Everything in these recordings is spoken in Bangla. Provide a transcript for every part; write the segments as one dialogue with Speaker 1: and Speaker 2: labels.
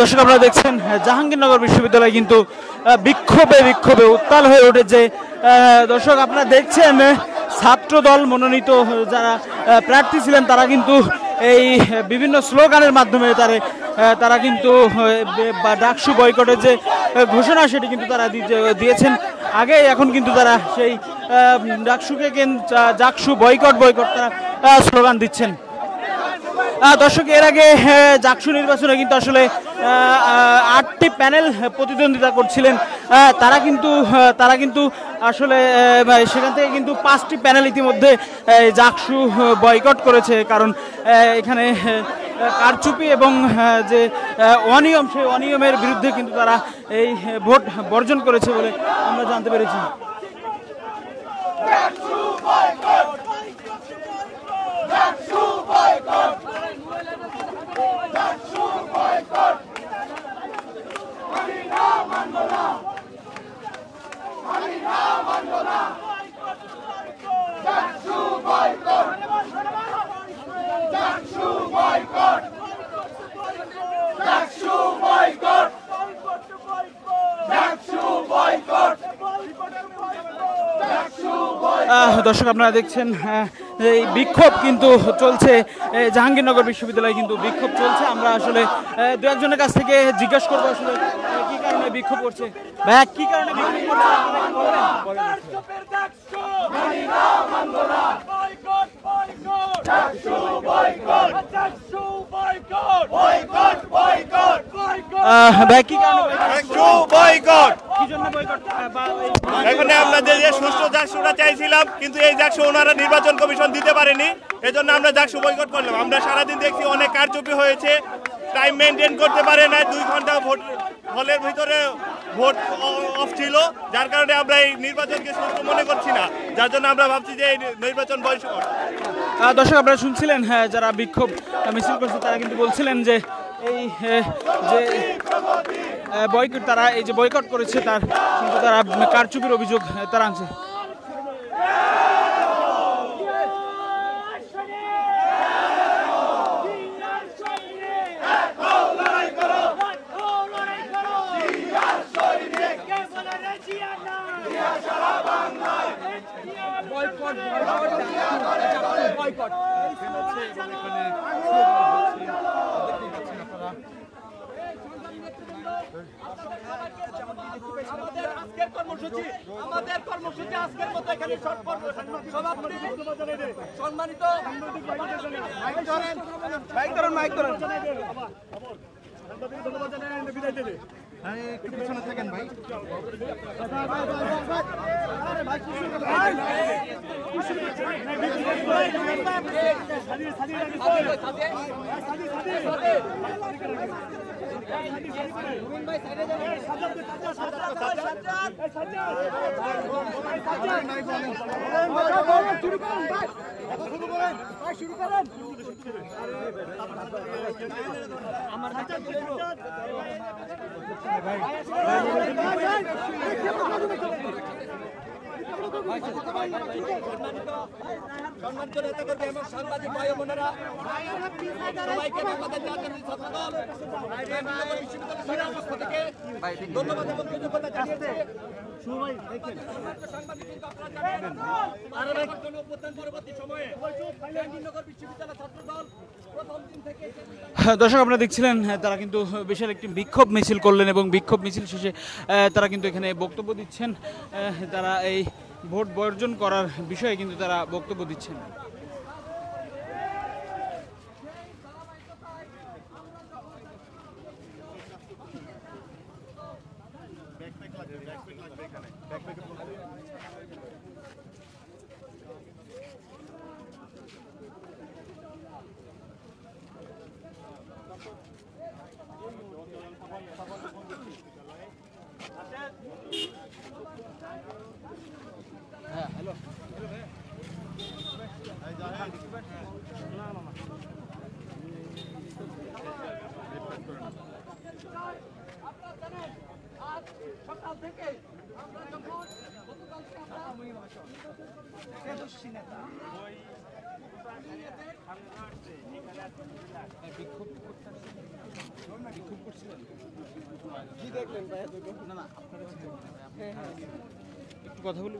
Speaker 1: দর্শক আপনারা দেখছেন জাহাঙ্গীরনগর বিশ্ববিদ্যালয় কিন্তু বিক্ষোভে বিক্ষোভে উত্তাল হয়ে উঠেছে। দর্শক আপনারা দেখছেন ছাত্রদল মনোনীত যারা প্রার্থী ছিলেন তারা কিন্তু এই বিভিন্ন স্লোগানের মাধ্যমে তারা কিন্তু ডাকসু বয়কটের যে ঘোষণা সেটি কিন্তু তারা দিয়েছেন আগে। এখন কিন্তু তারা সেই ডাকসু বয়কট তারা স্লোগান দিচ্ছেন। দর্শক এর আগে জাকসু নির্বাচনে কিন্তু আসলে 8টি প্যানেল প্রতিদ্বন্দ্বিতা করছিলেন। তারা কিন্তু আসলে সেখান থেকে কিন্তু 5টি প্যানেল ইতিমধ্যে জাকসু বয়কট করেছে, কারণ এখানে কারচুপি এবং যে অনিয়ম সেই অনিয়মের বিরুদ্ধে কিন্তু তারা এই ভোট বর্জন করেছে বলে আমরা জানতে পেরেছি। দর্শক আপনারা দেখছেন এই বিক্ষোভ কিন্তু চলছে জাহাঙ্গীরনগর বিশ্ববিদ্যালয়ে, কিন্তু বিক্ষোভ চলছে। আমরা আসলে দু একজনের কাছ থেকে জিজ্ঞেস করবো আসলে কি কারণে বিক্ষোভ করছে। ভাইয়া কি কারণে বিক্ষোভ করছে? ভাই কি কারণে
Speaker 2: এখানে আমরা যে সুষ্ঠু জাকসুটা চাইছিলাম, কিন্তু এই জাকসু ওনারা নির্বাচন কমিশন দিতে পারেনি, এজন্য আমরা জাকসু বয়কট করলাম। আমরা সারাদিন দেখছি অনেক কারচুপি হয়েছে, টাইম মেনটেন করতে পারে না, 2 ঘন্টা ভোট হলের ভিতরে ভোট অফ ছিল, যার কারণে আমরা এই নির্বাচনকে সুষ্ঠু মনে করছি না, যার জন্য আমরা ভাবছি যে এই নির্বাচন বয়কট।
Speaker 1: দর্শক আপনারা শুনছিলেন যারা বিক্ষোভ মিছিল করছে তারা কিন্তু বলছিলেন যে এই যে বয়কট তারা এই যে বয়কট করেছে তার কিন্তু তারা কারচুপির অভিযোগ তারা আনছে।
Speaker 3: আমাদের কর্মসূচি আজকের মতো এখানে সম্মানিত
Speaker 4: একটু পিছনে থাকেন ভাই।
Speaker 3: সম্মানিত নেতাকর্মী এবং সাংবাদিক ভাই বোনেরা, সবাইকে বাংলাদেশ জাতীয় ছাত্রদল বিশ্ববিদ্যালয়ের পক্ষ থেকে ধন্যবাদ এবং কৃতজ্ঞতা জানাচ্ছি।
Speaker 1: দর্শক আপনারা দেখছিলেন তারা কিন্তু বিশাল একটি বিক্ষোভ মিছিল করলেন এবং বিক্ষোভ মিছিল শেষে তারা কিন্তু এখানে বক্তব্য দিচ্ছেন। তারা এই ভোট বর্জন করার বিষয়ে কিন্তু তারা বক্তব্য দিচ্ছেন।
Speaker 3: সকাল থেকে আমরা যখন
Speaker 1: একটু কথা বলি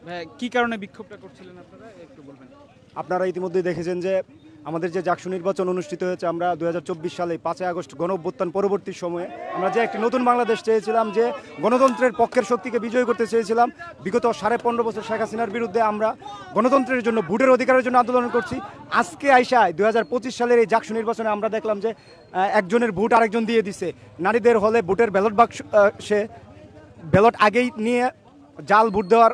Speaker 1: ভাই, কি কারণে বিক্ষোভটা করছিলেন আপনারা একটু বলবেন?
Speaker 5: আপনারা ইতিমধ্যেই দেখেছেন যে আমাদের যে জাকসু নির্বাচন অনুষ্ঠিত হয়েছে, আমরা 2024 সালে 5 আগস্ট গণঅভ্যুত্থান পরবর্তী সময়ে আমরা যে একটি নতুন বাংলাদেশ চেয়েছিলাম, যে গণতন্ত্রের পক্ষের শক্তিকে বিজয় করতে চেয়েছিলাম। বিগত 15.5 বছর শেখ হাসিনার বিরুদ্ধে আমরা গণতন্ত্রের জন্য, ভোটের অধিকারের জন্য আন্দোলন করছি। আজকে আইসায় 2025 সালের এই জাকসু নির্বাচনে আমরা দেখলাম যে একজনের ভোট আরেকজন দিয়ে দিছে। নারীদের হলে ভোটের ব্যালট বাক্স সে ব্যালট আগেই নিয়ে জাল ভোট দেওয়ার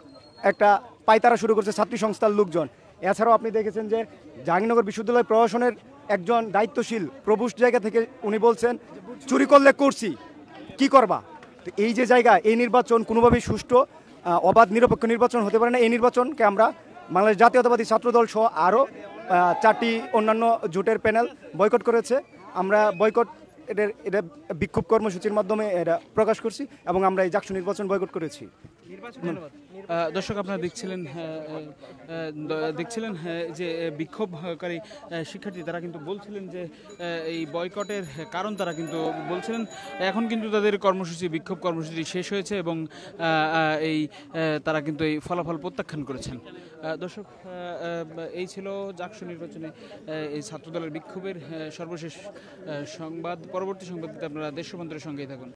Speaker 5: একটা পায়তারা শুরু করছে ছাত্রী সংস্থার লোকজন। এছাড়াও আপনি দেখেছেন যে জাহাঙ্গীরনগর বিশ্ববিদ্যালয় প্রশাসনের একজন দায়িত্বশীল প্রভুষ জায়গা থেকে উনি বলছেন, চুরি করলে করছি, কি করবা। তো এই যে জায়গা, এই নির্বাচন কোনোভাবেই সুষ্ঠু, অবাধ নিরপেক্ষ নির্বাচন হতে পারে না। এই নির্বাচনকে আমরা বাংলাদেশ জাতীয়তাবাদী ছাত্রদল সহ আরও 4টি অন্যান্য জোটের প্যানেল বয়কট করেছে। আমরা বয়কট এটা বিক্ষোভ কর্মসূচির মাধ্যমে এটা প্রকাশ করছি এবং আমরা এই জাকসু নির্বাচন বয়কট করেছি।
Speaker 1: দর্শক আপনারা দেখছিলেন যে বিক্ষোভকারী শিক্ষার্থী তারা কিন্তু বলছিলেন যে এই বয়কটের কারণ তারা কিন্তু বলছিলেন। এখন কিন্তু তাদের কর্মসূচি, বিক্ষোভ কর্মসূচি শেষ হয়েছে এবং এই তারা কিন্তু এই ফলাফল প্রত্যাখ্যান করেছেন। দর্শক, এই ছিল জাকসু নির্বাচনে এই ছাত্রদলের বিক্ষোভের সর্বশেষ সংবাদ। পরবর্তী সংবাদ আপনারা দেশ রূপান্তরের সঙ্গেই থাকুন।